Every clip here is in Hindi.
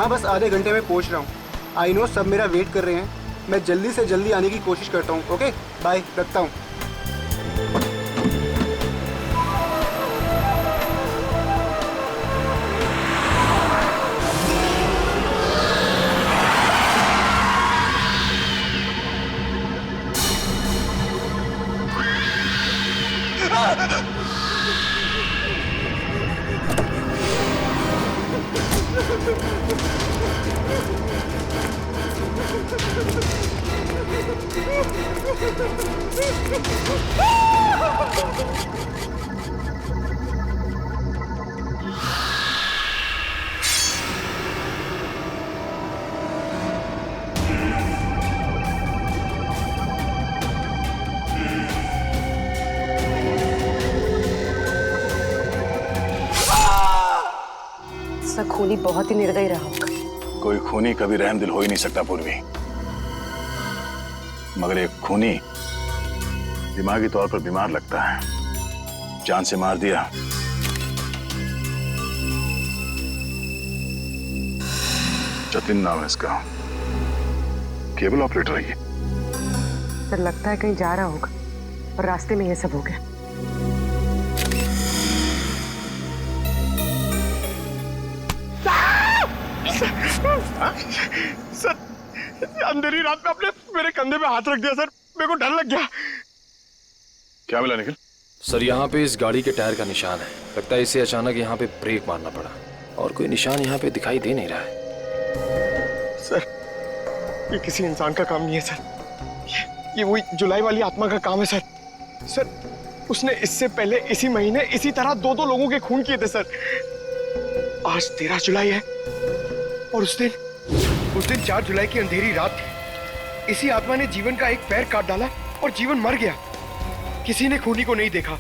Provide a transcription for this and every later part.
हाँ बस आधे घंटे में पहुँच रहा हूँ। आई नो सब मेरा वेट कर रहे हैं। मैं जल्दी से जल्दी आने की कोशिश करता हूँ। ओके बाय, रखता हूँ। इसका खूनी बहुत ही निर्दयी रहा होगा। कोई खूनी कभी रहमदिल हो ही नहीं सकता पूर्वी, मगर एक खूनी दिमागी तौर पर बीमार लगता है। जान से मार दिया। जतिन नाम है इसका, केबल ऑपरेटर है ये। सर लगता है कहीं जा रहा होगा और रास्ते में ये सब हो गया। सर अंधेरी रात में आपने मेरे कंधे पे हाथ रख दिया सर, मेरे को डर लग गया। क्या मिला निखिल? सर यहाँ पे इस गाड़ी के टायर का निशान है। लगता है इसे अचानक यहाँ पे ब्रेक मारना पड़ा और कोई निशान यहाँ पे दिखाई दे नहीं रहा है। सर ये किसी इंसान का काम नहीं है सर, ये वही जुलाई वाली आत्मा का काम है सर। सर उसने इससे पहले इसी महीने इसी तरह दो लोगों के खून किए थे सर। आज 13 जुलाई है और उस दिन 4 जुलाई की अंधेरी रात थी। इसी आत्मा ने जीवन का एक पैर काट डाला और जीवन मर गया। किसी ने खूनी को नहीं देखा।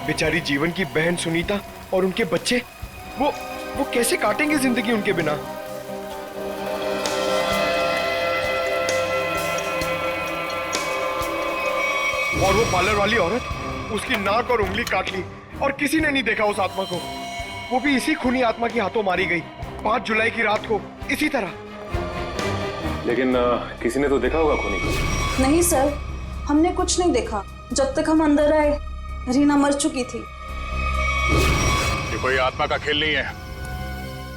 बेचारी जीवन की बहन सुनीता और उनके बच्चे, वो कैसे काटेंगे जिंदगी उनके बिना। और वो पार्लर वाली औरत, उसकी नाक और उंगली काट ली और किसी ने नहीं देखा उस आत्मा को। वो भी इसी खूनी आत्मा के हाथों मारी गई 5 जुलाई की रात को इसी तरह। लेकिन किसी ने तो देखा होगा खूनी को। नहीं सर, हमने कुछ नहीं देखा। जब तक हम अंदर आए रीना मर चुकी थी। ये कोई आत्मा का खेल नहीं है,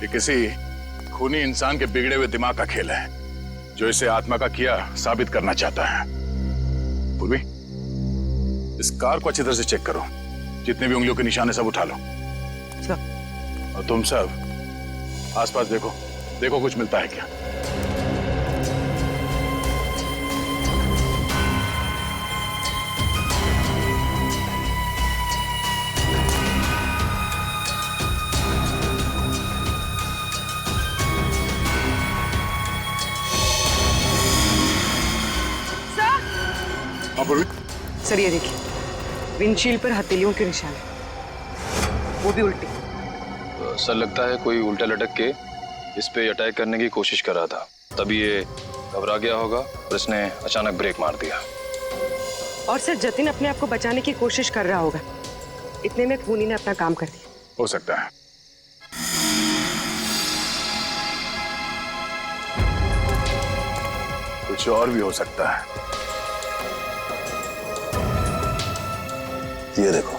ये किसी खूनी इंसान के बिगड़े हुए दिमाग का खेल है जो इसे आत्मा का किया साबित करना चाहता है। पूर्वी, इस कार को अच्छी तरह से चेक करो। जितने भी उंगलियों के निशान है सब उठा लो। और तुम सब आसपास देखो कुछ मिलता है क्या। सर ये देखिए, विंडशील्ड पर हथेलियों के निशान है, वो भी उल्टी। सर लगता है कोई उल्टा लटक के इस पे अटैक करने की कोशिश कर रहा था, तभी ये घबरा गया होगा और इसने अचानक ब्रेक मार दिया। और सर जतिन अपने आप को बचाने की कोशिश कर रहा होगा, इतने में खूनी ने अपना काम कर दिया। हो सकता है। कुछ और भी हो सकता है। ये देखो,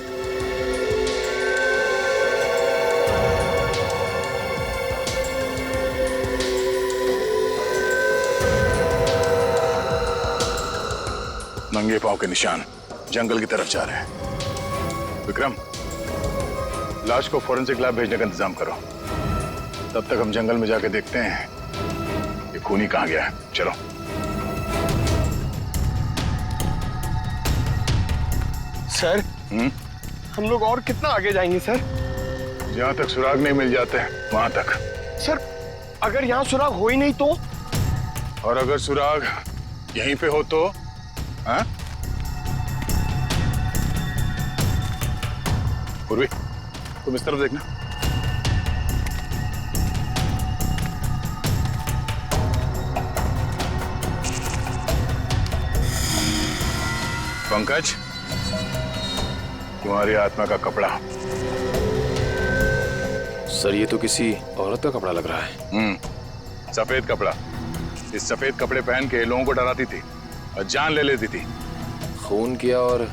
नंगे पांव के निशान जंगल की तरफ जा रहे हैं। विक्रम, लाश को फोरेंसिक लैब भेजने का इंतजाम करो। तब तक हम जंगल में जाके देखते हैं ये खूनी कहाँ गया है। चलो। सर हम लोग और कितना आगे जाएंगे सर? जहां तक सुराग नहीं मिल जाते वहां तक। सर अगर यहाँ सुराग हो ही नहीं तो? और अगर सुराग यहीं पे हो तो? हाँ? पूर्वी, तुम इस तरफ देखना। पंकज, तुम्हारी आत्मा का कपड़ा सर ये तो किसी औरत का कपड़ा लग रहा है। सफेद कपड़ा। इस सफेद कपड़े पहन के लोगों को डराती थी और जान ले लेती थी। खून किया और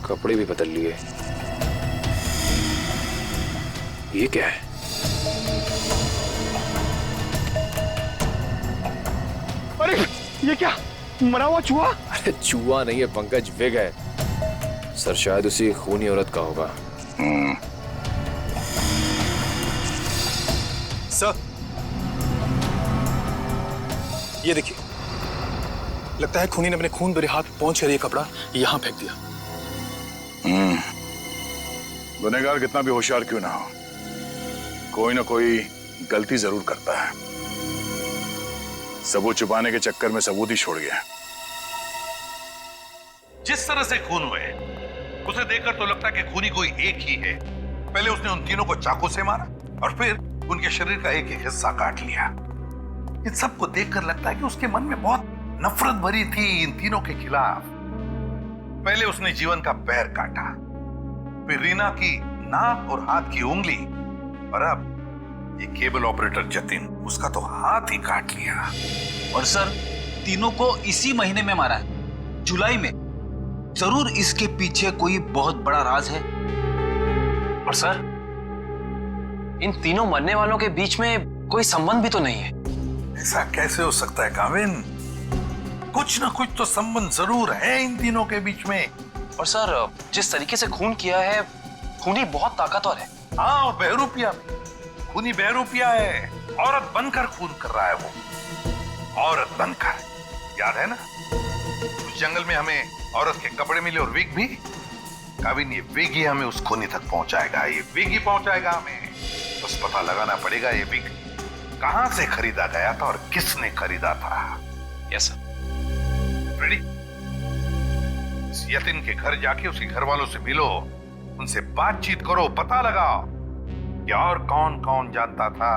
कपड़े भी बदल लिए। ये क्या है? अरे ये क्या, मरा हुआ चूहा? अरे चूहा नहीं है पंकज, विग है। सर शायद उसी खूनी औरत का होगा। सर ये देखिए, लगता है खूनी ने अपने खून भरे हाथ पहुंच कर ये कपड़ा यहां फेंक दिया। गुनहगार कितना भी होशियार क्यों ना हो, कोई ना कोई गलती जरूर करता है। सबूत छुपाने के चक्कर में सबूत ही छोड़ गया। जिस तरह से खून हुए उसे देखकर तो लगता है कि खूनी कोई एक ही है। पहले उसने उन तीनों को चाकू से मारा और फिर उनके शरीर का एक एक हिस्सा काट लिया। इन सबको देखकर लगता है कि उसके मन में बहुत नफरत भरी थी इन तीनों के खिलाफ। पहले उसने जीवन का पैर काटा, फिर रीना की नाक और हाथ की उंगली, और अब ये केबल ऑपरेटर जतिन, उसका तो हाथ ही काट लिया। और सर तीनों को इसी महीने में मारा है, जुलाई में। जरूर इसके पीछे कोई बहुत बड़ा राज है। और सर इन तीनों मरने वालों के बीच में कोई संबंध भी तो नहीं है। ऐसा कैसे हो सकता है काविन? कुछ ना कुछ तो संबंध जरूर है इन तीनों के बीच में। और सर जिस तरीके से खून किया है, खूनी बहुत ताकतवर है। हाँ, और बहरूपिया भी। खूनी बहरूपिया है, औरत बनकर खून कर रहा है वो, औरत बनकर। याद है ना उस जंगल में हमें औरत के कपड़े मिले और विग भी? काविन ये विग ही हमें उस खूनी तक पहुंचाएगा, ये विग ही पहुंचाएगा हमें। बस पता लगाना पड़ेगा ये विग कहां से खरीदा गया था और किसने खरीदा था। Yes sir. रेडी? इस यतिन के घर जाके उसके घर वालों से मिलो, उनसे बातचीत करो, पता लगाओ कि और कौन कौन जानता था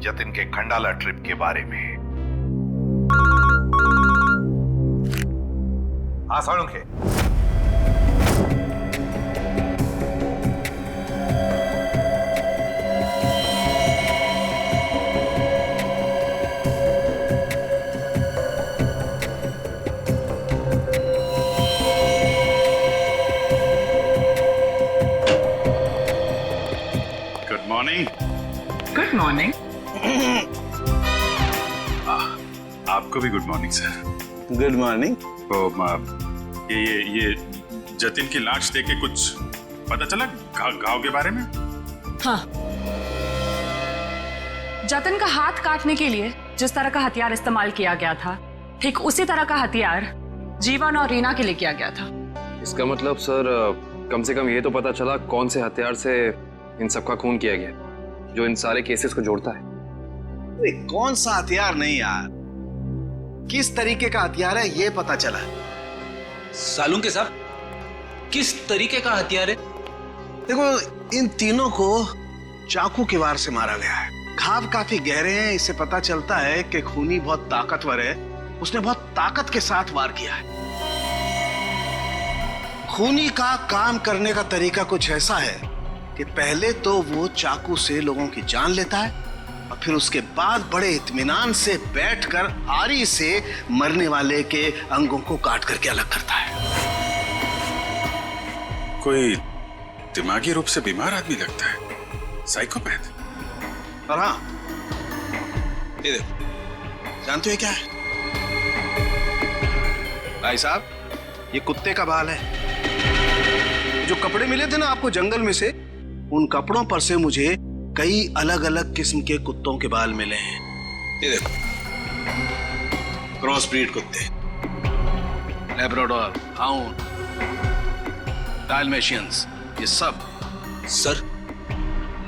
जतिन के खंडाला ट्रिप के बारे में। हाँ Salunkhe, good morning. Good morning. आपको भी good morning sir. Good morning. तो ये जतिन की लाश देख के कुछ पता चला घाव के बारे में? हाँ, जतिन का हाथ काटने के लिए जिस तरह का हथियार इस्तेमाल किया गया था, ठीक उसी तरह का हथियार जीवन और रीना के लिए किया गया था। इसका मतलब सर कम से कम ये तो पता चला कौन से हथियार से इन सबका खून किया गया, जो इन सारे केसेस को जोड़ता है। अरे कौन सा हथियार नहीं यार, किस तरीके का हथियार है ये पता चला। सालुंखे साहब, किस तरीके का हथियार है? देखो इन तीनों को चाकू के वार से मारा गया है। घाव काफी गहरे हैं, इससे पता चलता है कि खूनी बहुत ताकतवर है, उसने बहुत ताकत के साथ वार किया है। खूनी का काम करने का तरीका कुछ ऐसा है कि पहले तो वो चाकू से लोगों की जान लेता है और फिर उसके बाद बड़े इत्मीनान से बैठकर आरी से मरने वाले के अंगों को काट करके अलग करता है। कोई दिमागी रूप से बीमार आदमी लगता है, साइकोपैथ। और हाँ, ये देखो, जानते हो क्या है भाई साहब? ये कुत्ते का बाल है। जो कपड़े मिले थे ना आपको जंगल में से, उन कपड़ों पर से मुझे कई अलग अलग किस्म के कुत्तों के बाल मिले हैं। ये देखो, क्रॉस ब्रीड कुत्ते, लैब्राडोर, हाउंड, डाल्मेशियंस, ये सब। सर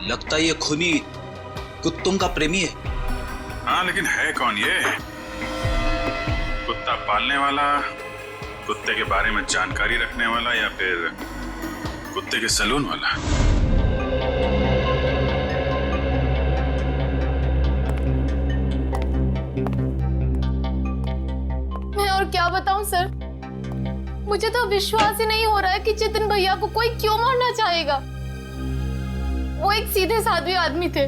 लगता है ये खूनी कुत्तों का प्रेमी है। हाँ, लेकिन है कौन ये? कुत्ता पालने वाला, कुत्ते के बारे में जानकारी रखने वाला, या फिर कुत्ते के सलून वाला? मैं और क्या बताऊं सर, मुझे तो विश्वास ही नहीं हो रहा है कि जतिन भैया को कोई क्यों मारना चाहेगा। वो एक सीधे साधे आदमी थे।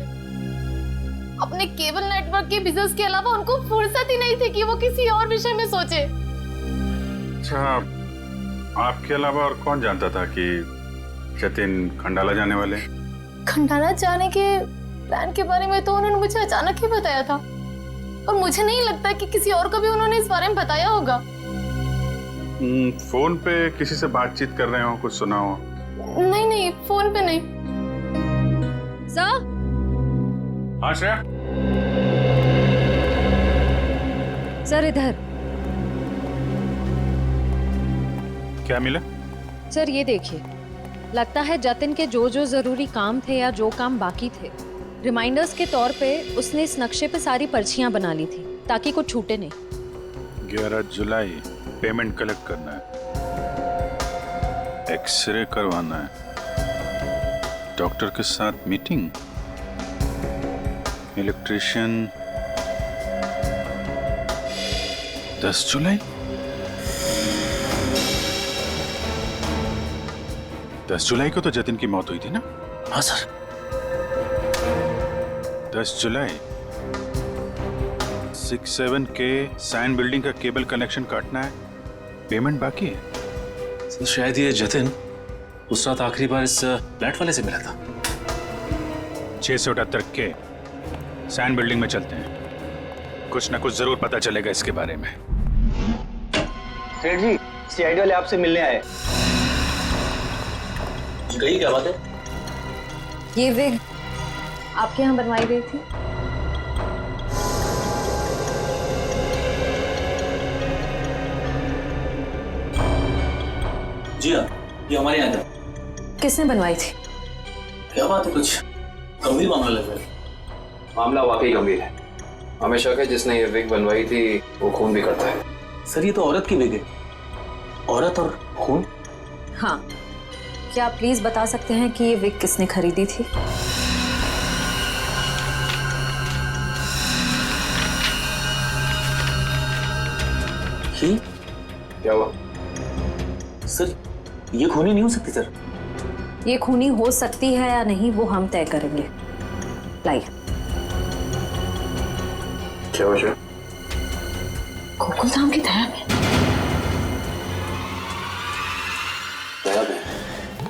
अपने केबल नेटवर्क के बिजनेस के अलावा उनको फुर्सत ही नहीं थी कि वो किसी और विषय में सोचे। अच्छा, आपके अलावा और कौन जानता था कि जतिन खंडाला जाने वाले? खंडाला जाने के प्लान के बारे में तो उन्होंने मुझे अचानक ही बताया था, और मुझे नहीं लगता कि किसी और को भी उन्होंने इस बारे में बताया होगा। फोन पे किसी से बातचीत कर रहे हो, कुछ सुना हो? नहीं नहीं, फोन पे नहीं। सर, हाँ श्रेया। सर इधर। क्या मिला? सर ये देखिए, लगता है जतिन के जो जो जरूरी काम थे या जो काम बाकी थे, रिमाइंडर्स के तौर पे उसने इस नक्शे पे सारी पर्चियां बना ली थी ताकि कुछ छूटे नहीं। 11 जुलाई पेमेंट कलेक्ट करना है, एक्सरे करवाना है, डॉक्टर के साथ मीटिंग, इलेक्ट्रिशियन 10 जुलाई। 10 जुलाई को तो जतिन की मौत हुई थी ना? हाँ सर। 10 जुलाई 67 के साइन बिल्डिंग का केबल कनेक्शन काटना है, पेमेंट बाकी है। सर शायद ये जतिन उस रात आखिरी बार इस फ्लैट वाले से मिला था। 678 के साइन बिल्डिंग में चलते हैं, कुछ ना कुछ जरूर पता चलेगा इसके बारे में। सेठ जी, सीआईडी वाले आपसे मिलने आए। गई क्या बात है? ये विग आपके यहाँ बनवाई गई थी? जी हाँ, ये हमारे यहाँ था। किसने बनवाई थी? क्या बात है, कुछ गंभीर मामला लग रहा है। मामला वाकई गंभीर है। हमें शक है जिसने ये विग बनवाई थी वो खून भी करता है। सर ये तो औरत की विग है। औरत और खून? हाँ, क्या आप प्लीज बता सकते हैं कि ये विग किसने खरीदी थी? ही? क्या हुआ? सर ये खूनी नहीं हो सकती सर। ये खूनी हो सकती है या नहीं वो हम तय करेंगे। लाइए। क्या वजह? गोकुल धाम की दया में।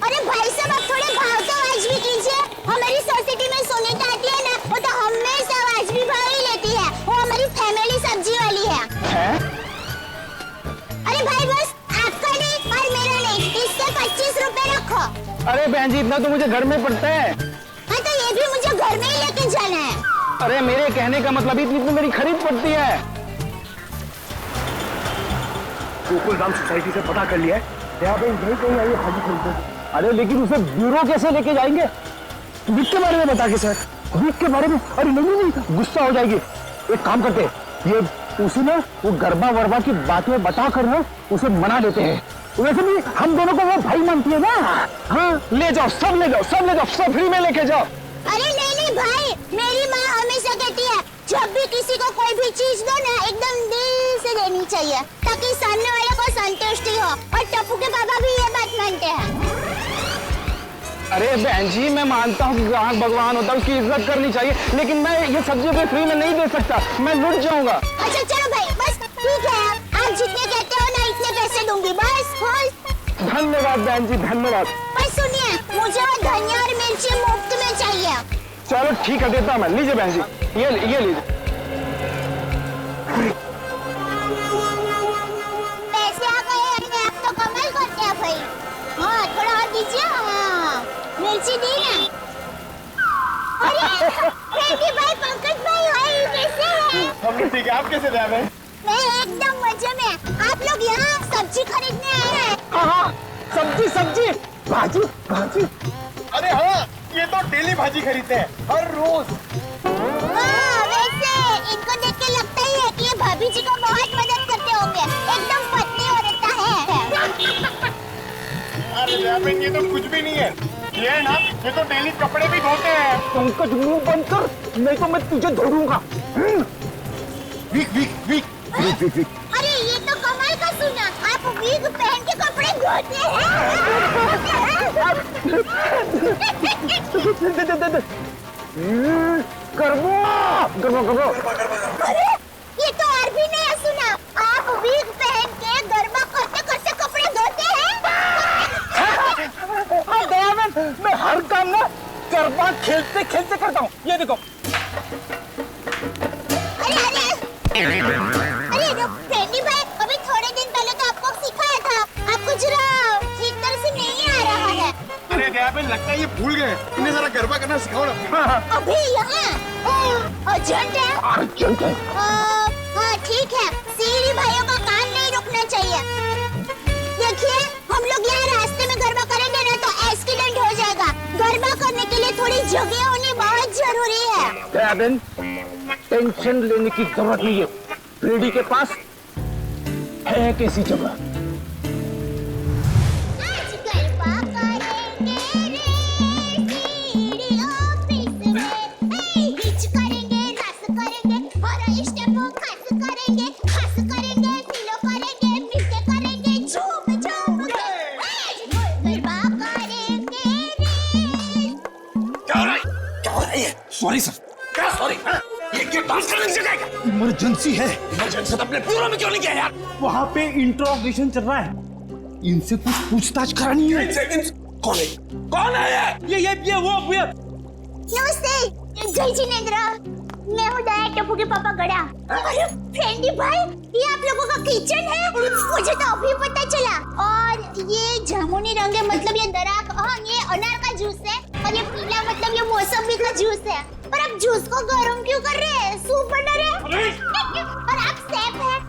अरे भाई साहब, आप थोड़े भाव तो आज भी कीजिए। हमारी सोसाइटी में सुनीता आती है ना, वो तो हमेशा आज भी भाव ही लेती है। वो हमारी फैमिली सब्जी वाली है? अरे भाई बस आपका नहीं और मेरा नहीं, इससे 25 रुपए रखो। अरे बहन जी, इतना तो मुझे घर में पड़ता है। हाँ तो ये भी मुझे घर में ही लेके जाना है। अरे मेरे कहने का मतलब इतनी तो मेरी खरीद पड़ती है। गोकुल धाम सोसाइटी से पता कर लिया है, यहाँ पे यही कहीं आई है भाजी खरीदने। अरे लेकिन उसे ब्यूरो कैसे लेके जाएंगे? विग के बारे में बता के सर। विग के बारे में? अरे नहीं, गुस्सा हो जाएगी। एक काम करते हैं, ये उसे ना वो गरबा वरबा की बातें बता कर ना उसे मना देते हैं। वैसे भी हम दोनों को वो भाई मानती है ना। हाँ ले जाओ, सब ले जाओ, सब ले जाओ, सब फ्री में लेके जाओ। अरे नहीं भाई, मेरी माँ हमेशा कहती है जब भी किसी को कोई भी चीज दो ना एकदम दिल से देनी चाहिए ताकि सामने वाले को संतुष्टि हो, और टप्पू के पापा भी ये बात मानते हैं। अरे बहन जी, मैं मानता हूँ कि ग्राहक भगवान होता है, उसकी इज्जत करनी चाहिए, लेकिन मैं ये सब्जी पे फ्री में नहीं दे सकता, मैं लुट जाऊंगा। अच्छा चलो भाई, बस ठीक है, आप जितने कहते हो ना इतने पैसे दूंगी, बस बस। धन्यवाद बहन जी, धन्यवाद। पर सुनिए, मुझे वो धनिया और मिर्ची मुफ्त में चाहिए। चलो ठीक है, देता मैं। लीजिए बहन जी, ये लीजिए। पैसे आ गए, आप तो कमाल करते हैं भाई। हाँ थोड़ा और दीजिए। हाँ मिर्ची दी ना। अरे फ्रेंडी भाई, पंकज भाई, भाई कैसे हैं? हम ठीक है, आप कैसे रह रहे हैं? मैं एकदम मजे में। आप लोग यहाँ सब्जी खरीदने आए हैं? हाँ, सब्जी, भाजी। अरे हाँ, ये तो डेली भाजी खरीदते हैं, हर रोज। वैसे इनको देख के लगता ही है कि ये भाभी जी को बहुत मदद करते होंगे। एकदम पत्नी औरत है। अरे ये तो कुछ भी नहीं है, ये है ना, ये तो डेली कपड़े भी धोते हैं। पंकज मुंह बंद कर, नहीं तो मैं तुझे धोऊंगा। वीक। अरे ये तो कमाल का सुना, आप वीक पहन के कपड़े धोते हैं। अरे ये तो और भी नहीं सुना। आप विग पहन के गरबा करते करते कपड़े धोते हैं? मैं हर काम ना गरबा खेलते खेलते करता हूँ। ये देखो। अरे फ्रेंडी भाई, अभी थोड़े दिन पहले तो आपको सिखाया था, आपको जरा ठीक तरह से नहीं आ रहा है। अरे दयाबेन, लगता है ये भूल गए। इन्हें जरा गरबा करना सिखाओ ना। अभी यहाँ अर्जेंट है। अर्जेंट है। हाँ ठीक है, सीरी भाइयों का काम नहीं रुकना चाहिए। देखिए, हम लोग यहाँ रास्ते में गरबा करेंगे ना तो एक्सीडेंट हो जाएगा। गरबा करने के लिए थोड़ी जगह होनी बहुत जरूरी है। दयाबेन, टेंशन लेने की जरूरत नहीं है। फ्रेडी के पास है कैसी जगह। सॉरी सर, क्या सॉरी? ये डांस करने की जगह है क्या? इमरजेंसी है। इमरजेंसी तो अपने ब्यूरो में क्यों नहीं किया यार? वहाँ पे इंट्रोगेशन चल रहा है, इनसे कुछ पूछताछ करानी है। कौन है? कौन है ये वो नमस्ते, जय जिनेंद्र। मैं हूँ दया टप्पू के पापा गड़ा। अरे फ्रेंडी भाई, ये आप लोगों का किचन है? मुझे तो अभी पता चला। और ये जामुनी रंग है, मतलब ये दराक, हाँ ये अनार का जूस है। और ये पीला मतलब ये मौसमी का जूस है। पर आप जूस को गर्म क्यों कर रहे हैं? सूप बना रहे हैं? और आप शेफ हैं?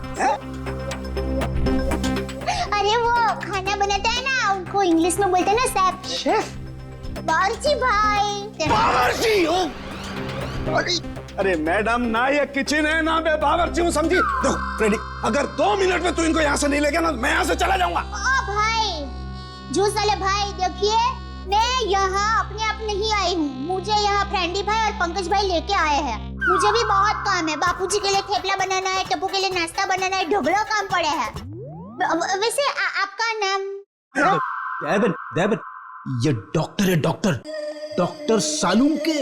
अरे वो खाना बनाता है ना, उनको इंग्लिश में बोलते हैं ना शेफ। बावर्ची भाई। बावर्ची हो? अरे मैडम, ना ये किचन है ना मैं बावर्ची हूँ, समझी? देखो फ्रेडी, अगर 2 मिनट में तू इनको यहाँ से नहीं ले गया ना, मैं यहाँ से चला जाऊंगा। ओ भाई, जूस वाले भाई, देखिए मैं यहाँ अपने आप नहीं आई हूँ। मुझे यहाँ फ्रेंडी भाई और पंकज भाई लेके आए हैं। मुझे भी बहुत काम है। बापूजी के लिए थेपला बनाना है, टप्पू के लिए नाश्ता बनाना है, ढोकला काम पड़े हैं। वैसे आपका नाम? दयाबेन, ये डॉक्टर है, डॉक्टर सालूम के।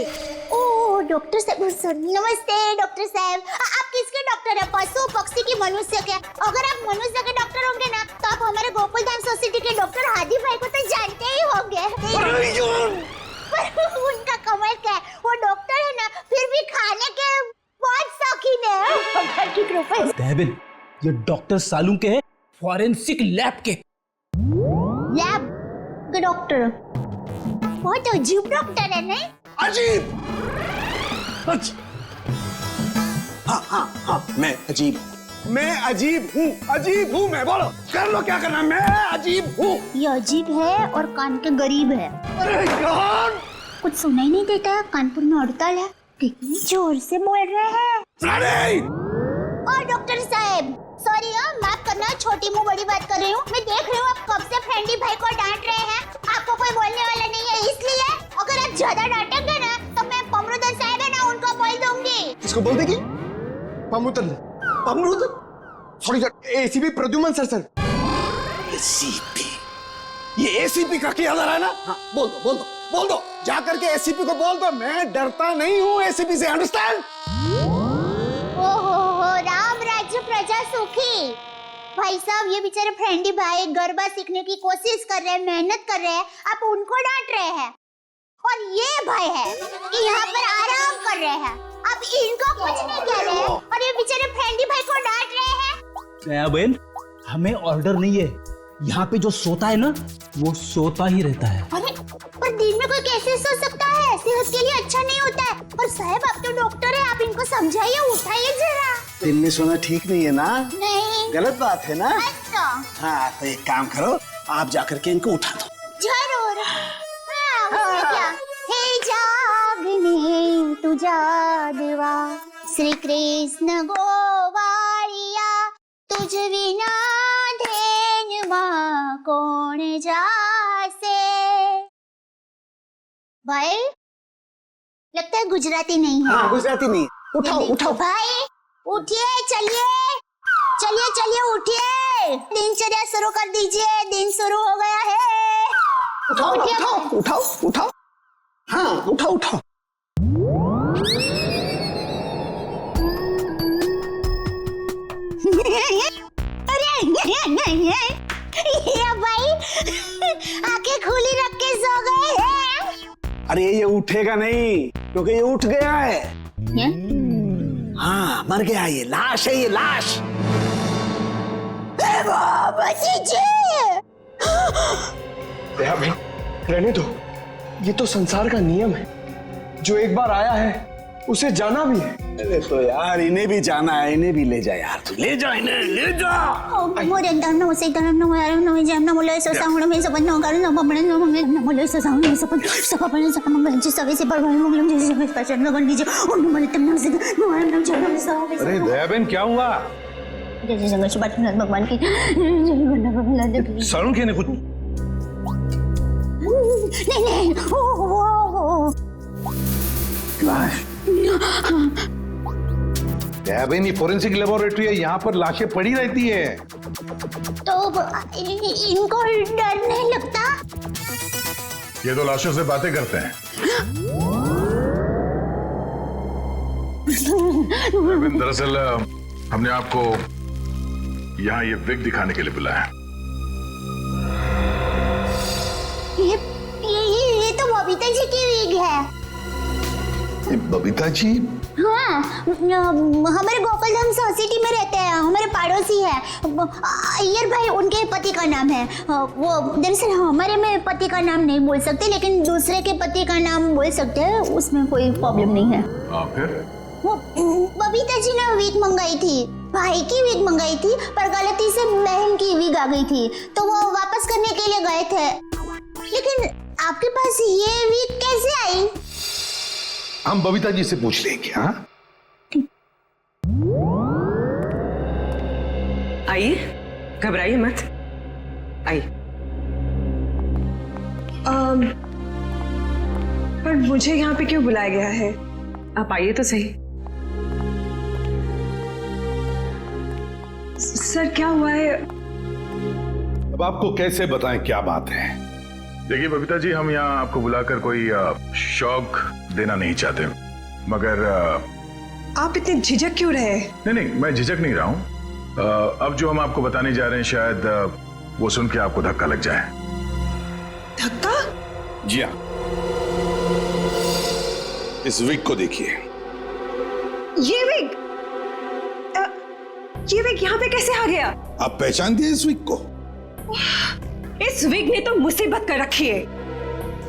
ओह डॉक्टर साहब, नमस्ते डॉक्टर साहब। आप किसके डॉक्टर है? पशु, पक्षी की, मनुष्य के? अगर आप मनुष्य के डॉक्टर होंगे ना तो आप हमारे गोकुलधाम सोसाइटी के डॉक्टर हादी भाई को तो जानते ही होंगे। उनका कमाल क्या है, वो डॉक्टर है ना, फिर भी खाने के बहुत शौकीन है। दयाबेन, ये डॉक्टर सालूम के है, फॉरेंसिक लैब के। लैब के डॉक्टर? बहुत अजीब डॉक्टर है नहीं? अजीब? हाँ, मैं अजीब हूँ। मैं, बोलो कर लो क्या करना, मैं अजीब हूँ। ये अजीब है और कान के गरीब है। अरे यार, कुछ सुनाई नहीं देता, कानपुर में हड़ताल है। कितनी जोर से बोल रहे हैं। और डॉक्टर साहब, सॉरी माफ करना, छोटी मुंह बड़ी बात कर रही हूँ। मैं देख रही हूँ आप कब से फ्रेंडी भाई को डांट रहे हैं। आपको कोई बोलने वाला नहीं है, इसलिए अगर आप ज्यादा डांटेंगे ना तो मैं पमरुदन साहब है ना, उनको बोल दूंगी। किसको बोल देगी? पमरुदन? Sorry sir, ACP Pradyuman sir. ACP? ये एसीपी का क्या है ना? हाँ, बोल दो, जा करके एसीपी को बोल दो, मैं डरता नहीं हूँ एसीपी से, अंडरस्टैंड? ओहो, राम राज्य प्रजा सुखी। भाई साहब, ये बेचारे फ्रेंडी भाई गरबा सीखने की कोशिश कर रहे हैं, मेहनत कर रहे हैं, आप उनको डांट रहे हैं। और ये भाई है कि यहाँ पर आराम कर रहे हैं, आप इनको कुछ नहीं कह रहे हैं और ये बेचारे फ्रेंडी भाई को डांट रहे हैं। दयाबेन, हमें ऑर्डर नहीं है, यहाँ पे जो सोता है ना वो सोता ही रहता है। अरे पर दिन में कोई कैसे सो सकता है? सेहत के लिए अच्छा नहीं होता है। और साहब आप तो डॉक्टर है, आप इनको समझाइए, उठाइए जरा। दिन में सोना ठीक नहीं है ना? नहीं, गलत बात है ना? अच्छा। हाँ, तो एक काम करो, आप जाकर के इनको उठा दो। जरूर। हाँ, क्या? हे जागने तू जागवा, श्री कृष्ण गोवारिया, तुझ विना धेनवा कौन जासे। भाई लगता है गुजराती नहीं है। हाँ, गुजराती नहीं। उठाओ भाई, उठिए, चलिए उठिए, दिनचर्या शुरू कर दीजिए, दिन शुरू हो गया है। उठाओ उठाओ उठाओ उठाओ, हाँ उठाओ उठाओ। अरे ये भाई आंखें खुली रख के सो गए हैं। अरे ये उठेगा नहीं क्योंकि ये उठ गया है। हाँ मर गया, ये लाश है, ये लाश। बाबा जी भाई रहने दो, ये तो संसार का नियम है, जो एक बार आया है उसे जाना भी है। अरे तो यार इन्हें भी जाना है, इन्हें भी ले जा यार, तू ले जा इन्हें, ले जा। मोरे अंदर न उसे तरह न यार न जम न मोले सो साउंड में सब न कर न बमणे न मंगे न मोले सो साउंड में सब अपने सब मंगल जी सवे से परवान मंगलम जी सवे पचन न बन दीजिए और न मरे तम न से न आम न चलो में सब। अरे दयाबेन क्या हुआ? जैसे संघर्ष बात भगवान की जय बन्ना भगवान दे सारुण के ने कुछ नहीं ओ लाश। दयाबेन ये फोरेंसिक लेबोरेटरी है, यहाँ पर लाशें पड़ी रहती है। तो इनको डर नहीं लगता? ये तो लाशों से बातें करते हैं। दरअसल हमने आपको यहाँ ये विग दिखाने के लिए बुलाया। ये तो बबीता जी की विग है। बबीता जी? हाँ, हमारे गोकुलधाम सोसाइटी में रहते हैं, हमारे पड़ोसी है। अय्यर भाई उनके पति का नाम है। वो दरअसल हमारे में पति का नाम नहीं बोल सकते, लेकिन दूसरे के पति का नाम बोल सकते हैं, उसमें कोई प्रॉब्लम नहीं है। फिर वो बबीता जी ने विग मंगाई थी, भाई की विग मंगाई थी, पर गलती से बहन की विग आ गई थी, तो वो वापस करने के लिए गए थे। लेकिन आपके पास ये विग कैसे आई? हम बबीता जी से पूछ लेंगे। हाँ आइए, घबराइए मत, आइए। पर मुझे यहाँ पे क्यों बुलाया गया है? आप आइए तो सही। सर क्या हुआ है? अब आपको कैसे बताएं क्या बात है? देखिए बबीता जी, हम यहाँ आपको बुलाकर कोई शौक देना नहीं चाहते, मगर आप इतने झिझक क्यों रहे? नहीं, मैं झिझक नहीं रहा हूँ। अब जो हम आपको बताने जा रहे हैं, शायद वो सुन के आपको धक्का लग जाए। धक्का? जी हाँ, इस विग को देखिए। ये विग यहाँ पे कैसे आ गया? आप पहचान दिए इस विग को? इस विग ने तो मुसीबत कर रखी है।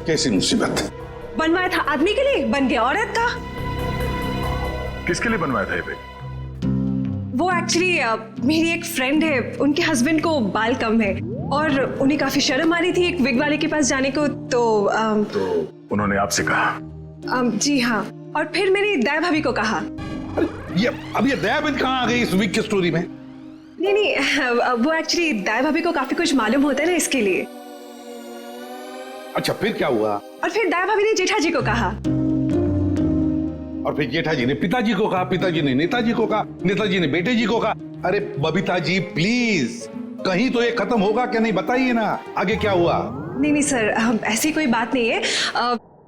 कैसी मुसीबत? बनवाया था आदमी के लिए, बन गया औरत का। किसके लिए बनवाया था ये विग? वो एक्चुअली मेरी एक फ्रेंड है, उनके हस्बैंड को बाल कम है और उन्हें काफी शर्म आ रही थी एक विग वाले के पास जाने को, तो उन्होंने आपसे कहा? जी हाँ, और फिर मेरी दया भाभी को कहा। अब ये दयाबेन कहाँ आ गई इस विग की स्टोरी में? नहीं, वो एक्चुअली दया भाभी को काफी कुछ मालूम होता है ना, इसके लिए। अच्छा फिर क्या हुआ? और फिर दया भाभी ने जेठा जी को कहा, और फिर जेठा जी ने पिताजी को कहा, पिताजी ने नेताजी को कहा, नेताजी ने बेटे जी को कहा। अरे बबीता जी प्लीज, कहीं तो ये खत्म होगा क्या नहीं, बताइए ना आगे क्या हुआ? नहीं सर, ऐसी कोई बात नहीं है।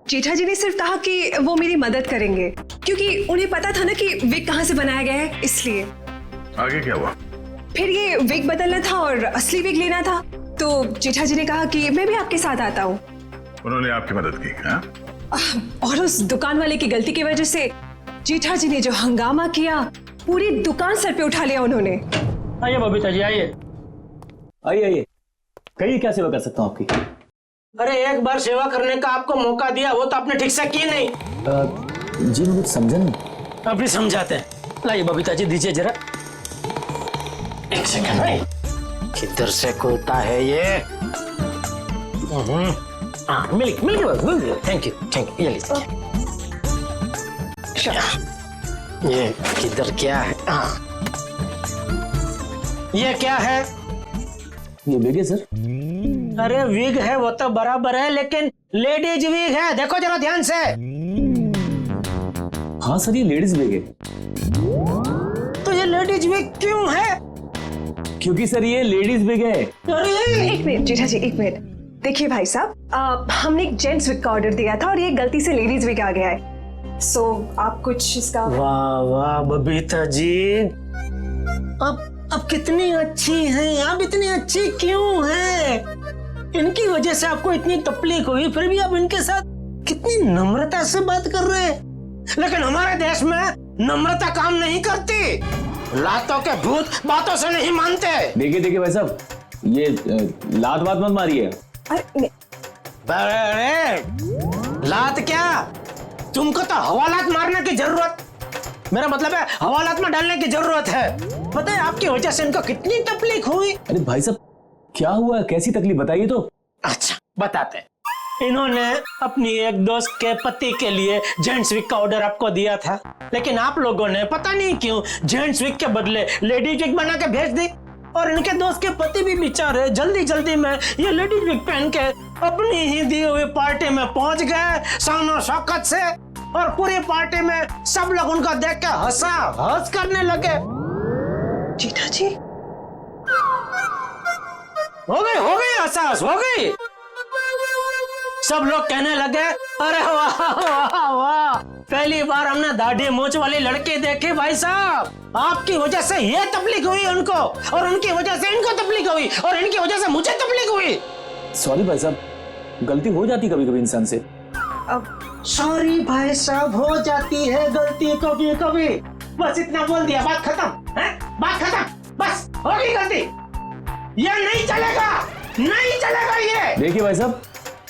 जेठा जी ने सिर्फ कहा कि वो मेरी मदद करेंगे, क्योंकि उन्हें पता था ना कि विग कहाँ से बनाया गया है, इसलिए। आगे क्या हुआ? फिर ये विग बदलना था और असली विग लेना था, तो जेठा जी ने कहा कि मैं भी आपके साथ आता हूँ। उन्होंने आपकी मदद की? हाँ? और उस दुकान वाले की गलती की वजह से जेठा जी ने जो हंगामा किया, पूरी दुकान सर पे उठा लिया उन्होंने। आइए बबीता जी, आइए आइए, कहिए क्या सेवा कर सकता हूँ आपकी? अरे एक बार सेवा करने का आपको मौका दिया, वो तो आपने ठीक से की नहीं। जी मुझे समझा नहीं। अभी समझाते हैं। लाइए बबीता जी, दीजिए जरा। एक सेकंड, किधर से खुलता है ये? मिल्क थैंक यू, ये लीजिए। ये किधर क्या है? ये क्या है? ये विग है सर। अरे विग है वो तो बराबर है, लेकिन लेडीज विग है, देखो जरा ध्यान से। हाँ सर, ये लेडीज विग है। तो ये लेडीज विग क्यों है? क्योंकि सर ये लेडीज विग है। एक मिनट जेठा जी, एक मिनट। देखिए भाई साहब, हमने एक जेंट्स विग का ऑर्डर दिया था और ये गलती से लेडीज विग आ गया है। सो आप कुछ इसका। वाह वाह बबीता जी, अब कितनी अच्छी हैं आप, इतनी अच्छी क्यों हैं? इनकी वजह से आपको इतनी तकलीफ हुई, फिर भी आप इनके साथ कितनी नम्रता से बात कर रहे हैं। लेकिन हमारे देश में नम्रता काम नहीं करती, लातों के भूत बातों से नहीं मानते। देखिए भाई साहब, ये लात बात मत मारिए। अरे लात क्या, तुमको तो हवालात मारने की जरूरत, मेरा मतलब है हवालात में डालने की जरूरत है। पता है आपकी वजह से इनको कितनी तकलीफ हुई। अरे भाई साहब क्या हुआ, कैसी तकलीफ बताइए तो। अच्छा बताते। इन्होंने अपनी एक दोस्त के पति के लिए जेंट्स विग का ऑर्डर आपको दिया था, लेकिन आप लोगों ने पता नहीं क्यों जेंट्स विग के बदले लेडीज विग बना के भेज दी, और इनके दोस्त के पति भी बेचारे जल्दी जल्दी में ये लेडीज विग पहन के अपनी ही दी हुई पार्टी में पहुंच गए शानो शौकत से, और पूरी पार्टी में सब लोग उनको देख के हंस करने लगे। जीठा जी हो गई एहसास हो गई। सब लोग कहने लगे अरे वाह वाह वाह, पहली बार हमने दाढ़ी मूंछ वाली लड़की देखी भाई साहब। आपकी वजह से ये तकलीफ हुई उनको, और उनकी वजह से इनको तकलीफ हुई, और इनकी वजह से मुझे तकलीफ हुई। सॉरी भाई साहब, गलती हो जाती कभी कभी इंसान से। अब सॉरी भाई साहब, हो जाती है गलती कभी कभी, बस इतना बोल दिया, बात खत्म है, बात खत्म, बस हो गई गलती। ये नहीं चलेगा, नहीं चलेगा ये। देखिए भाई साहब,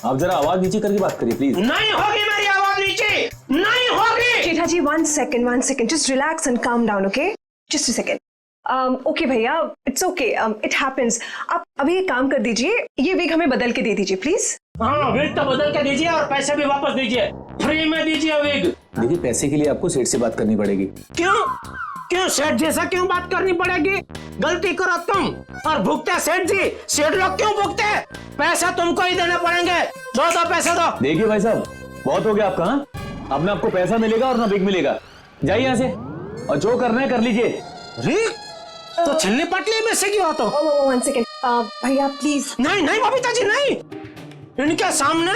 आप जरा आवाज नीचे करके बात करिए प्लीज। नहीं होगी मेरी आवाज नीचे, नहीं होगी। जीठा जी one second, just relax and calm down, okay? Just a second. Okay भैया, it's okay, it happens. आप अभी एक काम कर दीजिए, ये विग हमें बदल के दे दीजिए प्लीज। हाँ विग तो बदल के दीजिए, और पैसे भी वापस दीजिए, फ्री में दीजिए विग। देखिए पैसे के लिए आपको सेठ से बात करनी पड़ेगी। क्यों सेठ जैसा क्यों बात करनी पड़ेगी? गलती करो तुम और भुगते सेठ जी, सेठ लोग क्यों भुगते? पैसा तुमको ही देने पड़ेंगे, दो पैसे दो। देखिए भाई साहब, बहुत हो गया आपका, अब ना आपको पैसा मिलेगा और ना विग मिलेगा, जाइए यहाँ से, और जो करना है कर लीजिए। तो छिलने पटली में से क्यों? तो one second, भैया प्लीज। नहीं बबीता जी नहीं, इनके सामने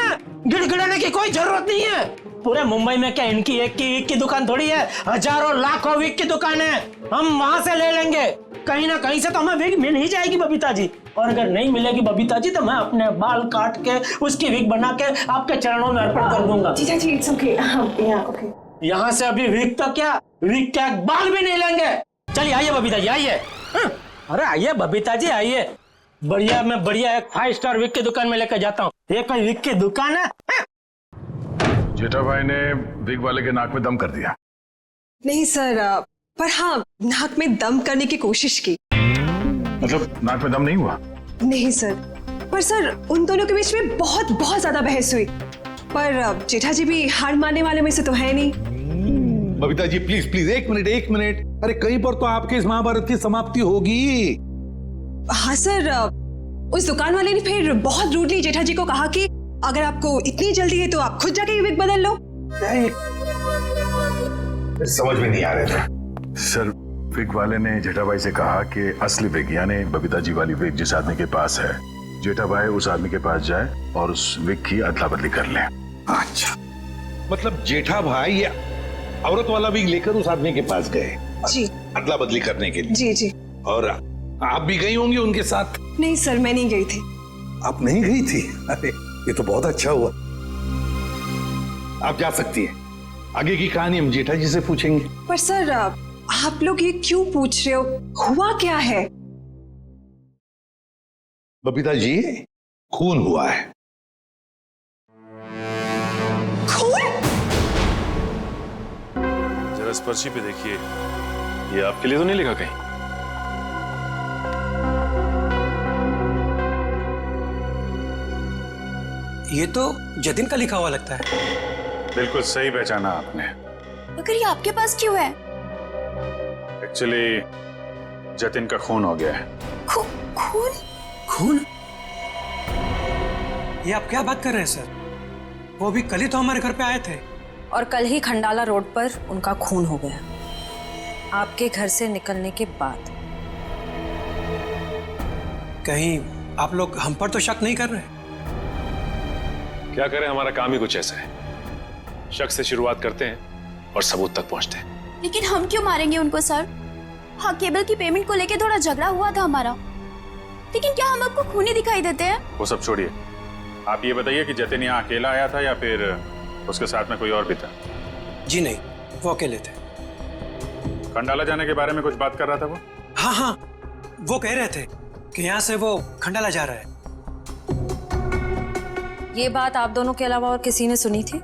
गिड़गिड़ाने की कोई जरूरत नहीं है। पूरे मुंबई में क्या इनकी एक की विग की दुकान थोड़ी है, हजारों लाखों विग की दुकान है, हम वहां से ले लेंगे। कहीं ना कहीं से तो हमें विग मिल ही जाएगी बबीता जी, और अगर नहीं मिलेगी बबीता जी तो मैं अपने बाल काट के उसकी विग बना के आपके चरणों में अर्पण कर दूंगा। जीठा जी इट्स ओके, ओके। यहाँ से अभी विग तो क्या, विग क्या बाल भी नहीं लेंगे। चलिए आइए बबीता जी आइए। अरे आइए बबीता जी आइए, बढ़िया मैं बढ़िया एक 5 स्टार विग की दुकान में लेकर जाता हूँ। ये कोई विग की दुकान है? जेठा भाई ने विग वाले के नाक में दम कर दिया। नहीं सर, पर हाँ नाक में दम करने की कोशिश की। मतलब नाक में दम नहीं हुआ? नहीं सर, पर सर उन दोनों के बीच में बहुत ज्यादा बहस हुई, पर जेठा जी भी हार मानने वाले में से तो है नहीं। बबीता जी प्लीज एक मिनट, अरे कहीं पर तो आपके इस महाभारत की समाप्ति होगी। हाँ सर, उस दुकान वाले ने फिर बहुत रूडली जेठा जी को कहा कि अगर आपको इतनी जल्दी है तो आप खुद जाके विग बदल लो। समझ में नहीं आ रहा था सर। विग वाले ने जेठा भाई से कहा कि असली विग यानी बबीता जी वाली विग जिस आदमी के पास है, जेठा भाई उस आदमी के पास जाए और उस विग की अदला बदली कर ले। अच्छा, मतलब जेठा भाई ये औरत वाला विग लेकर उस आदमी के पास गए जी, अदला बदली करने के लिए। जी। और आप भी गई होंगी उनके साथ? नहीं सर, मैं नहीं गई थी। आप नहीं गई थी? अरे ये तो बहुत अच्छा हुआ। आप जा सकती हैं, आगे की कहानी हम जेठा जी से पूछेंगे। पर सर आप लोग ये क्यों पूछ रहे हो, हुआ क्या है? बबीता जी खून हुआ है। खून? जरा इस पर्ची पे देखिए, ये आपके लिए तो नहीं लिखा कहीं? ये तो जतिन का लिखा हुआ लगता है। बिल्कुल सही पहचाना आपने। मगर ये आपके पास क्यों है? एक्चुअली जतिन का खून हो गया है। खून? खून? ये आप क्या बात कर रहे हैं सर? वो भी कल ही तो हमारे घर पे आए थे। और कल ही खंडाला रोड पर उनका खून हो गया, आपके घर से निकलने के बाद। कहीं आप लोग हम पर तो शक नहीं कर रहे? क्या करें, हमारा काम ही कुछ ऐसा है। शक से शुरुआत करते हैं और सबूत तक पहुंचते हैं। लेकिन हम क्यों मारेंगे उनको सर? हाँ, केबल की पेमेंट को लेके थोड़ा झगड़ा हुआ था हमारा, लेकिन क्या हम आपको खूनी दिखाई देते हैं? वो सब छोड़िए, आप ये बताइए कि जतिन यहाँ अकेला आया था या फिर उसके साथ में कोई और भी था? जी नहीं, वो अकेले थे। खंडाला जाने के बारे में कुछ बात कर रहा था वो? हाँ हाँ, वो कह रहे थे कि यहाँ से वो खंडाला जा रहा है। ये बात आप दोनों के अलावा और किसी ने सुनी थी?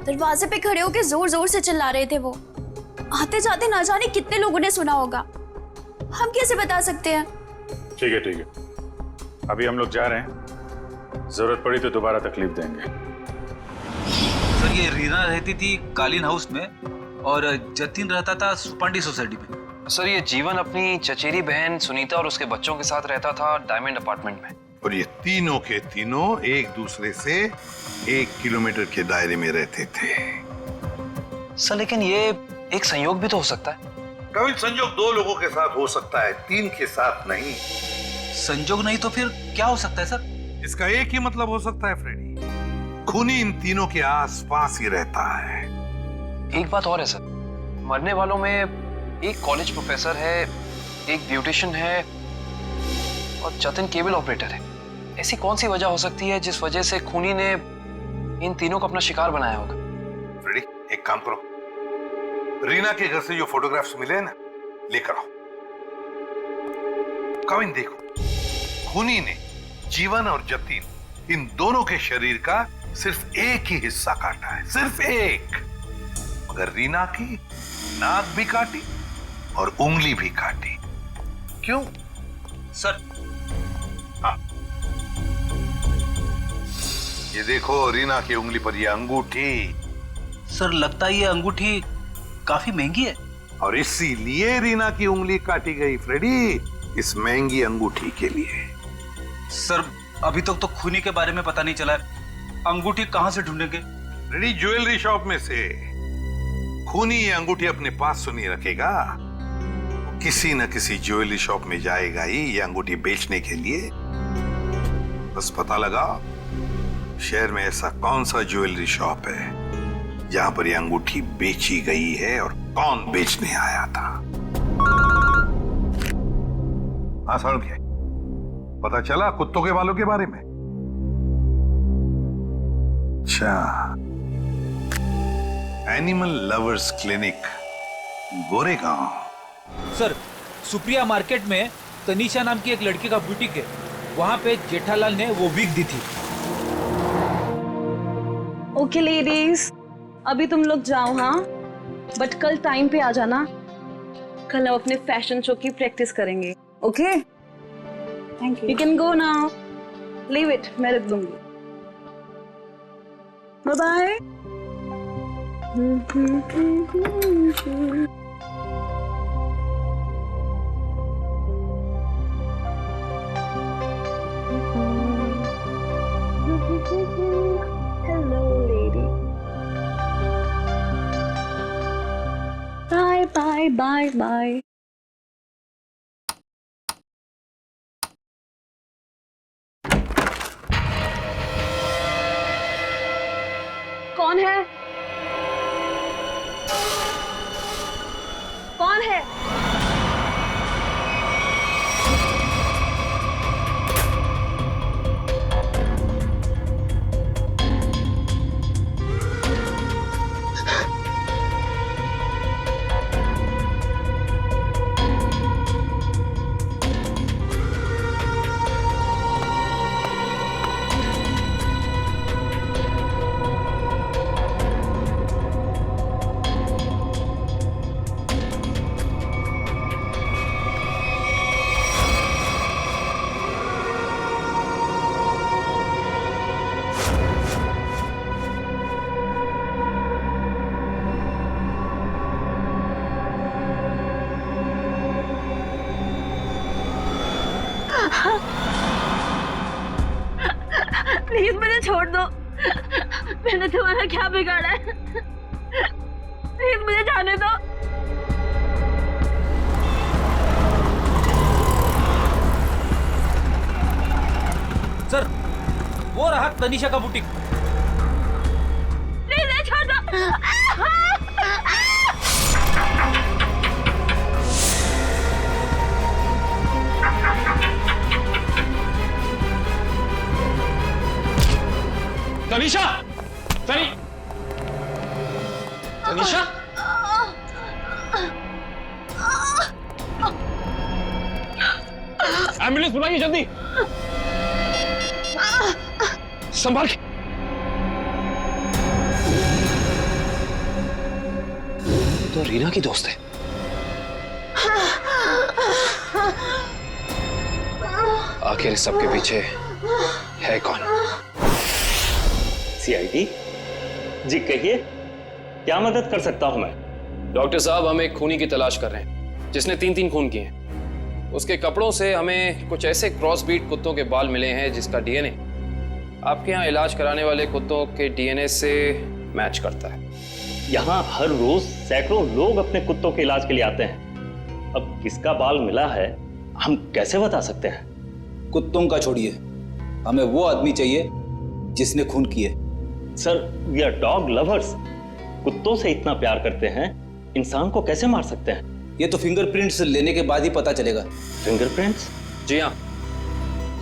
दरवाजे पे खड़े होकर जोर जोर से चिल्ला रहे थे वो। आते जाते ना जाने कितने लोगों ने सुना होगा, हम कैसे बता सकते हैं? ठीक है ठीक है, अभी हम लोग जा रहे हैं, जरूरत पड़ी तो दोबारा तकलीफ देंगे। सर, ये रीना रहती थी कालीन हाउस में और जतिन रहता था सुपांडी सोसाइटी में। सर, ये जीवन अपनी चचेरी बहन सुनीता और उसके बच्चों के साथ रहता था डायमंड अपार्टमेंट में। और ये तीनों के तीनों एक दूसरे से 1 किलोमीटर के दायरे में रहते थे। सर, लेकिन ये एक संयोग भी तो हो सकता है। कभी संयोग 2 लोगों के साथ हो सकता है, 3 के साथ नहीं। संयोग नहीं तो फिर क्या हो सकता है सर? इसका एक ही मतलब हो सकता है फ्रेडी, खूनी इन तीनों के आसपास ही रहता है। एक बात और है सर, मरने वालों में एक कॉलेज प्रोफेसर है, एक ब्यूटिशियन है और जतिन केबल ऑपरेटर है। ऐसी कौन सी वजह हो सकती है जिस वजह से खूनी ने इन तीनों को अपना शिकार बनाया होगा? फ्रेडी, एक काम करो, रीना के घर से जो फोटोग्राफ्स मिले ना, लेकर आओ। कविन देखो, खूनी ने जीवन और जतिन इन दोनों के शरीर का सिर्फ एक ही हिस्सा काटा है, सिर्फ एक। मगर रीना की नाक भी काटी और उंगली भी काटी। क्यों सर? हाँ, ये देखो रीना की उंगली पर ये अंगूठी। सर, लगता है ये अंगूठी काफी महंगी है। और इसीलिए रीना की उंगली काटी गई फ्रेडी, इस महंगी अंगूठी के लिए। सर, अभी तक तो खूनी के बारे में पता नहीं चला है, अंगूठी कहां से ढूंढेंगे? फ्रेडी, ज्वेलरी शॉप में से। खूनी ये अंगूठी अपने पास तो नहीं रखेगा, किसी न किसी ज्वेलरी शॉप में जाएगा ही ये अंगूठी बेचने के लिए। बस पता लगा शहर में ऐसा कौन सा ज्वेलरी शॉप है जहां पर ये अंगूठी बेची गई है और कौन बेचने आया था। हाँ समझ गए, पता चला कुत्तों के बालों के बारे में। अच्छा, animal lovers clinic, Goregaon. Sir, Supriya market में तनीषा नाम की एक लड़की का बुटीक है, वहां पे जेठालाल ने वो विग दी थी। ओके लेडीज, अभी तुम लोग जाओ, हाँ, बट कल टाइम पे आ जाना। कल हम अपने फैशन शो की प्रैक्टिस करेंगे। Okay, thank you. You can go now, leave it, मैं रख दूंगी। Bye bye. Hello, lady. Bye, bye, bye, bye. कौन है? कौन है? प्लीज मुझे छोड़ दो, मैंने तुम्हारा क्या बिगाड़ा है? प्लीज मुझे जाने दो। सर, वो रहा तनीषा का बुटीक। तनीषा, तनीषा, एम्बुलेंस बुलाइए जल्दी। संभाल के। तो रीना की दोस्त है। आखिर इस सबके पीछे है कौन? सीआईडी जी, कहिए क्या मदद कर सकता हूं मैं? डॉक्टर साहब, हम एक खूनी की तलाश कर रहे हैं जिसने 3 खून किए हैं। उसके कपड़ों से हमें कुछ ऐसे क्रॉसब्रीड कुत्तों के बाल मिले हैं जिसका डीएनए आपके यहाँ इलाज कराने वाले कुत्तों के डीएनए से मैच करता है। यहाँ हर रोज सैकड़ों लोग अपने कुत्तों के इलाज के लिए आते हैं। अब किसका बाल मिला है हम कैसे बता सकते हैं? कुत्तों का छोड़िए, हमें वो आदमी चाहिए जिसने खून किए। Sir, we are dog lovers. कुत्तों से इतना प्यार करते हैं, इंसान को कैसे मार सकते हैं? ये तो फिंगरप्रिंट्स लेने के बाद ही पता चलेगा। फिंगरप्रिंट्स? जी हाँ,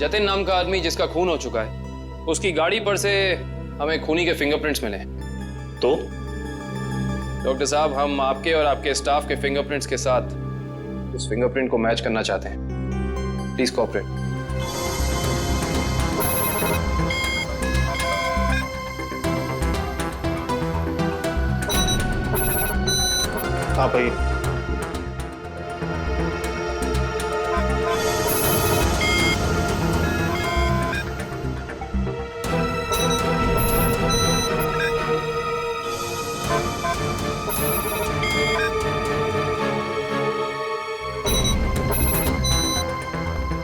जतिन नाम का आदमी जिसका खून हो चुका है, उसकी गाड़ी पर से हमें खूनी के फिंगरप्रिंट्स मिले हैं। तो डॉक्टर साहब, हम आपके और आपके स्टाफ के फिंगरप्रिंट्स के साथ उस फिंगरप्रिंट को मैच करना चाहते हैं। Please cooperate. हाँ भाई।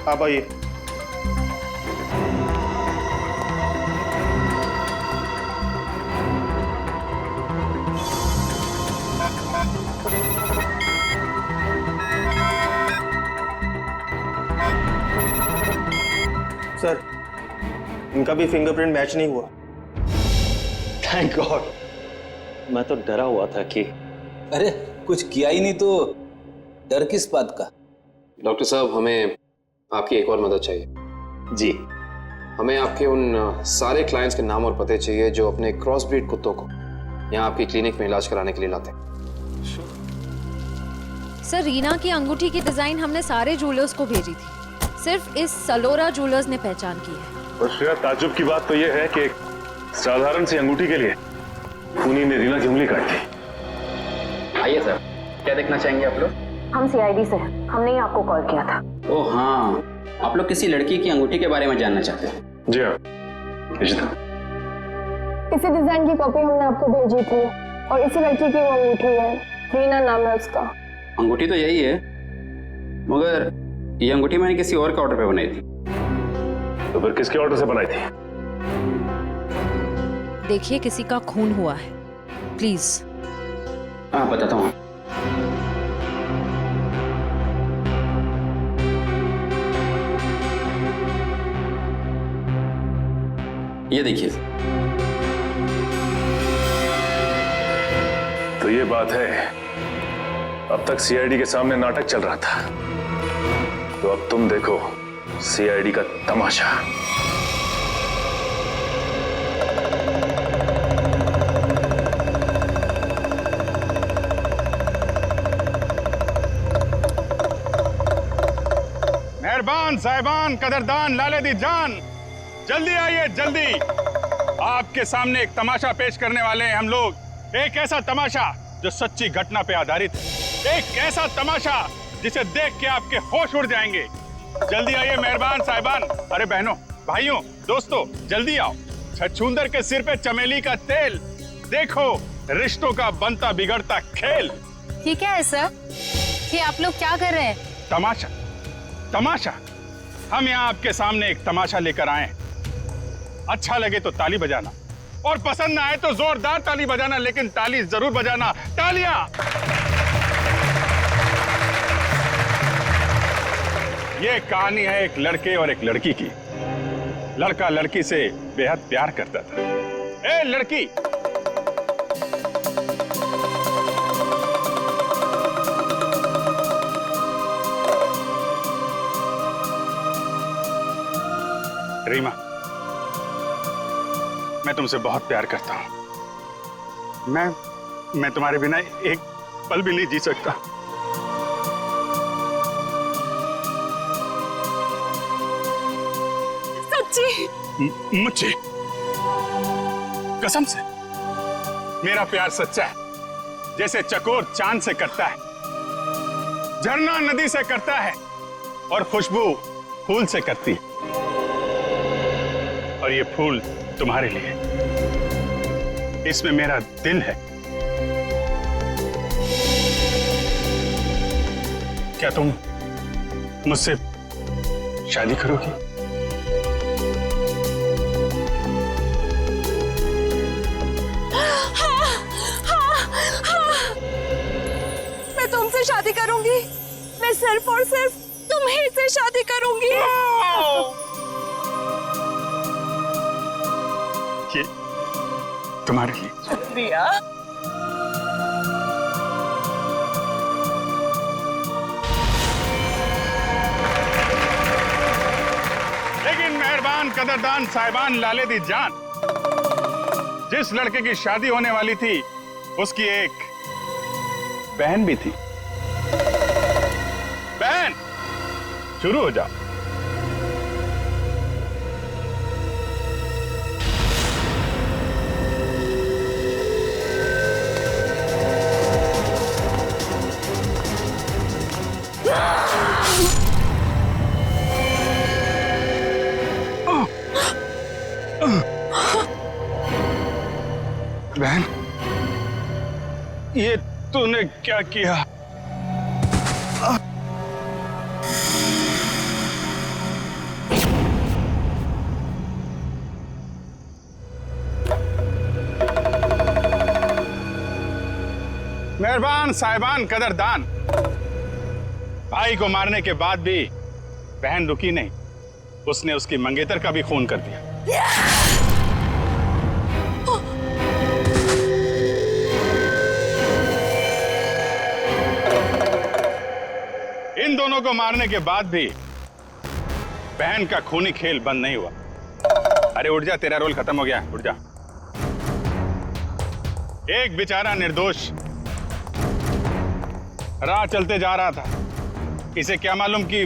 आप आइए। सर, इनका भी फिंगरप्रिंट मैच नहीं हुआ। Thank God. मैं तो डरा हुआ था कि अरे कुछ किया ही नहीं तो डर किस बात का? डॉक्टर साहब, हमें आपकी एक और मदद चाहिए। जी। हमें आपके उन सारे क्लाइंट्स के नाम और पते चाहिए जो अपने क्रॉसब्रीड कुत्तों को यहाँ आपकी क्लिनिक में इलाज कराने के लिए लाते हैं। सर, रीना की अंगूठी की डिजाइन हमने सारे जूलर्स को भेजी थी, सिर्फ इस सलोरा जूलर्स ने पहचान की है। और श्रेया, ताज्जुब की बात तो यह है कि एक साधारण सी अंगूठी के लिए खूनी ने रीना की उंगली काट दी। आइए सर, क्या देखना चाहेंगे आप लोग? हम सीआईडी से हैं, हमने ही आपको कॉल किया था। ओह हाँ, आप लोग किसी लड़की की अंगूठी के बारे में जानना चाहते हैं? जी हाँ, इसी डिजाइन की कॉपी हमने आपको भेजी थी और इसी लड़की की वो अंगूठी है, रीना नाम है उसका। अंगूठी तो यही है, मगर ये अंगूठी मैंने किसी और के ऑर्डर पे बनाई थी। तो फिर किसके ऑर्डर से बनाई थी? देखिए, किसी का खून हुआ है, प्लीज। हाँ, बताता हूँ। ये देखिए। तो ये बात है, अब तक सीआईडी के सामने नाटक चल रहा था, तो अब तुम देखो सीआईडी का तमाशा। मेहरबान साहिबान, कदरदान, लाले दी जान, जल्दी आइए जल्दी। आपके सामने एक तमाशा पेश करने वाले हैं हम लोग। एक ऐसा तमाशा जो सच्ची घटना पे आधारित है, एक ऐसा तमाशा जिसे देख के आपके होश उड़ जाएंगे। जल्दी आइए मेहरबान साहिबान। अरे बहनों, भाइयों, दोस्तों, जल्दी आओ। छछूंदर के सिर पे चमेली का तेल, देखो रिश्तों का बनता बिगड़ता खेल। ये क्या है सर? ये आप लोग क्या कर रहे हैं? तमाशा, तमाशा। हम यहाँ आपके सामने एक तमाशा लेकर आए हैं। अच्छा लगे तो ताली बजाना, और पसंद ना आए तो जोरदार ताली बजाना, लेकिन ताली जरूर बजाना। तालियां। ये कहानी है एक लड़के और एक लड़की की। लड़का लड़की से बेहद प्यार करता था। ए लड़की, रीमा, मैं तुमसे बहुत प्यार करता हूं। मैं तुम्हारे बिना एक पल भी नहीं जी सकता। सच्ची? मुझे कसम से मेरा प्यार सच्चा है, जैसे चकोर चांद से करता है, झरना नदी से करता है और खुशबू फूल से करती है। और ये फूल तुम्हारे लिए, इसमें मेरा दिल है। क्या तुम मुझसे शादी करोगी? मैं तुमसे शादी करूंगी। मैं सिर्फ और सिर्फ तुम्हीं से शादी करूंगी। ये तुम्हारे लिए। शुक्रिया। लेकिन मेहरबान कदरदान साहिबान लाले दी जान, जिस लड़के की शादी होने वाली थी उसकी एक बहन भी थी। बहन, शुरू हो जाओ। बहन, ये तूने क्या किया? मेहरबान साहिबान कदरदान, भाई को मारने के बाद भी बहन रुकी नहीं, उसने उसकी मंगेतर का भी खून कर दिया। इन दोनों को मारने के बाद भी बहन का खूनी खेल बंद नहीं हुआ। अरे उठ जा, तेरा रोल खत्म हो गया, उठ जा। एक बेचारा निर्दोष राह चलते जा रहा था, इसे क्या मालूम कि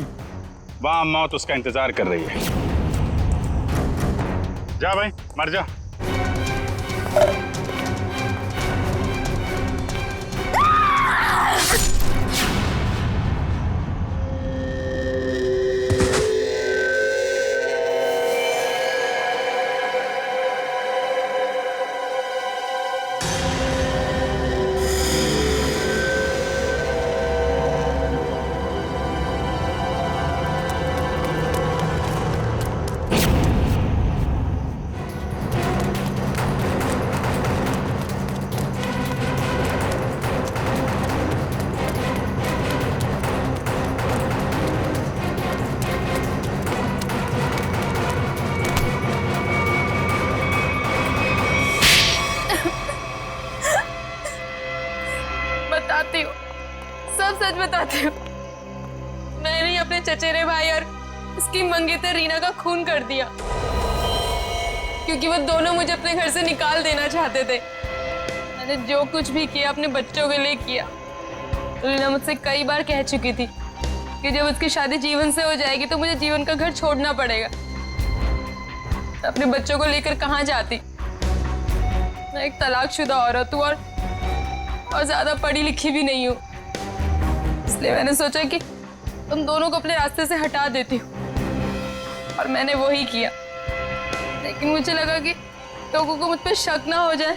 वहां मौत उसका इंतजार कर रही है। जा भाई, मर जा। सब सच बताती हूँ। मैंने ही अपने चचेरे भाई और उसकी मंगेतर रीना का खून कर दिया, क्योंकि वो दोनों मुझे अपने घर से निकाल देना चाहते थे। मैंने जो कुछ भी किया अपने बच्चों के लिए किया। रीना मुझसे कई बार कह चुकी थी कि जब उसकी शादी जीवन से हो जाएगी तो मुझे जीवन का घर छोड़ना पड़ेगा। अपने बच्चों को लेकर कहाँ जाती? मैं एक तलाकशुदा औरत हूँ और ज्यादा पढ़ी लिखी भी नहीं हूँ, इसलिए मैंने सोचा कि तुम दोनों को अपने रास्ते से हटा देती हूँ, और मैंने वही किया। लेकिन मुझे लगा कि लोगों को मुझ पर शक ना हो जाए,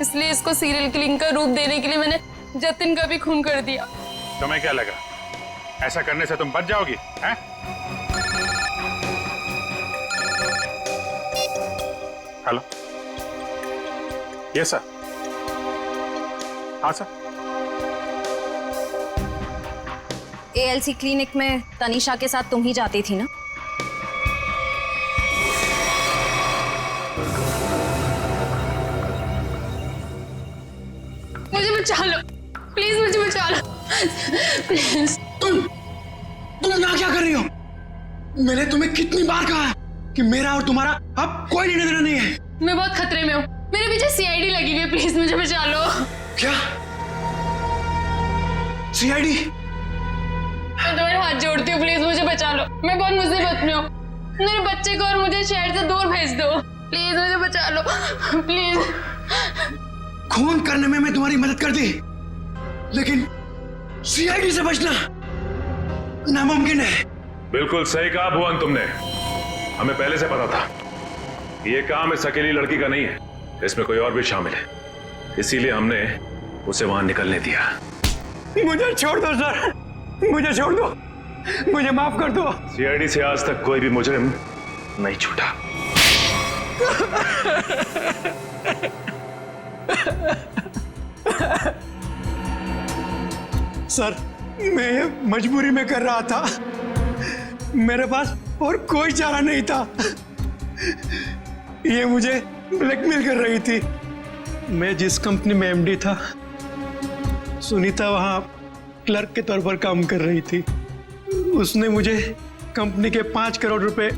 इसलिए इसको सीरियल किलिंग का रूप देने के लिए मैंने जतिन का भी खून कर दिया। तुम्हें क्या लगा ऐसा करने से तुम बच जाओगी? हैं? Hello, yes sir. हाँ सर। ALC क्लिनिक में तनीषा के साथ तुम ही जाती थी ना? मुझे बचा लो प्लीज, मुझे बचा लो प्लीज। तुम यहाँ क्या कर रही हो? मैंने तुम्हें कितनी बार कहा है कि मेरा और तुम्हारा अब कोई लेना देना नहीं है। मैं बहुत खतरे में हूँ, मेरे पीछे सीआईडी लगी हुई है, प्लीज मुझे बचा लो। क्या? सीआईडी? मैं तुम्हारे हाथ जोड़ती हूँ, प्लीज मुझे बचा लो, मैं बहुत मुसीबत में हूँ। मेरे बच्चे को और मुझे शहर से दूर भेज दो, प्लीज मुझे बचा लो, प्लीज। खून करने में मैं तुम्हारी मदद कर दी, लेकिन सीआईडी से बचना नामुमकिन है। बिल्कुल सही कहा भुवन तुमने। हमें पहले से पता था कि ये काम इस अकेली लड़की का नहीं है, इसमें कोई और भी शामिल है, इसीलिए हमने उसे वहां निकलने दिया। मुझे छोड़ दो सर, मुझे छोड़ दो, मुझे माफ कर दो। सीआईडी से आज तक कोई भी मुजरिम नहीं छूटा। सर, मैं ये मजबूरी में कर रहा था, मेरे पास और कोई चारा नहीं था। ये मुझे ब्लैकमेल कर रही थी। मैं जिस कंपनी में एमडी था, सुनीता वहां क्लर्क के तौर पर काम कर रही थी। उसने मुझे कंपनी के 5 करोड़ रुपए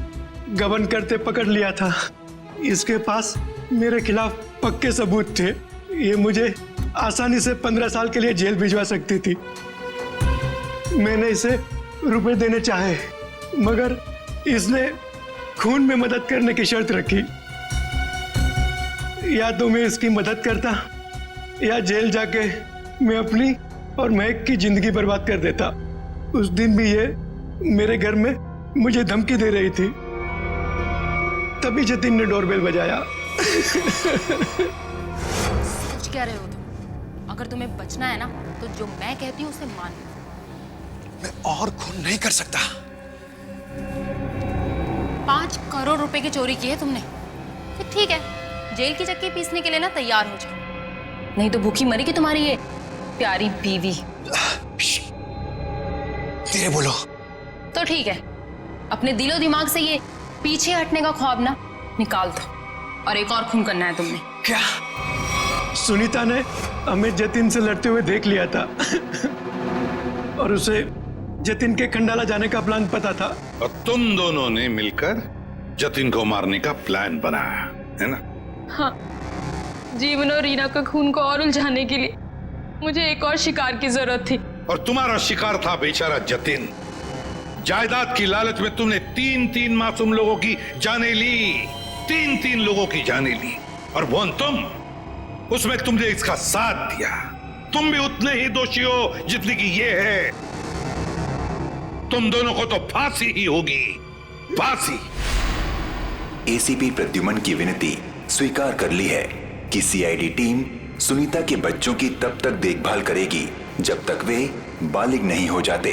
गबन करते पकड़ लिया था। इसके पास मेरे खिलाफ पक्के सबूत थे। ये मुझे आसानी से 15 साल के लिए जेल भिजवा सकती थी। मैंने इसे रुपए देने चाहे, मगर इसने खून में मदद करने की शर्त रखी। या तो मैं इसकी मदद करता या जेल जाके मैं अपनी और महक की जिंदगी बर्बाद कर देता। उस दिन भी ये मेरे घर में मुझे धमकी दे रही थी। तभी जतिन ने डोरबेल बजाया। सोच क्या रहे हो तुम? अगर तुम्हें बचना है ना, तो जो मैं कहती हूँ उसे मान लो। मैं और खून नहीं कर सकता। 5 करोड़ रुपए की चोरी की है तुमने, तो ठीक है, जेल की चक्की पीसने के लिए ना तैयार हो जाओ, नहीं तो भूखी मरेगी तुम्हारी ये प्यारी बीवी। धीरे बोलो। तो ठीक है, अपने दिलो दिमाग से ये पीछे हटने का ख्वाब ना निकाल दो, और एक और खून करना है तुमने। क्या? सुनीता ने हमें जतिन से लड़ते हुए देख लिया था और उसे जतिन के खंडाला जाने का प्लान पता था। और तुम दोनों ने मिलकर जतिन को मारने का प्लान बनाया है ना? हाँ, जीवन और रीना का खून को और उलझाने के लिए मुझे एक और शिकार की जरूरत थी। और तुम्हारा शिकार था बेचारा जतिन। जायदाद की लालच में तुमने 3-3 मासूम लोगों की जानें ली, 3-3 लोगों की जानें ली। और वो तुम, उसमें तुमने इसका साथ दिया। तुम भी उतने ही दोषी हो जितनी कि ये है। तुम दोनों को तो फांसी ही होगी, फांसी। एसीपी प्रद्युमन की विनती स्वीकार कर ली है कि सीआईडी टीम सुनीता के बच्चों की तब तक देखभाल करेगी जब तक वे बालिग नहीं हो जाते।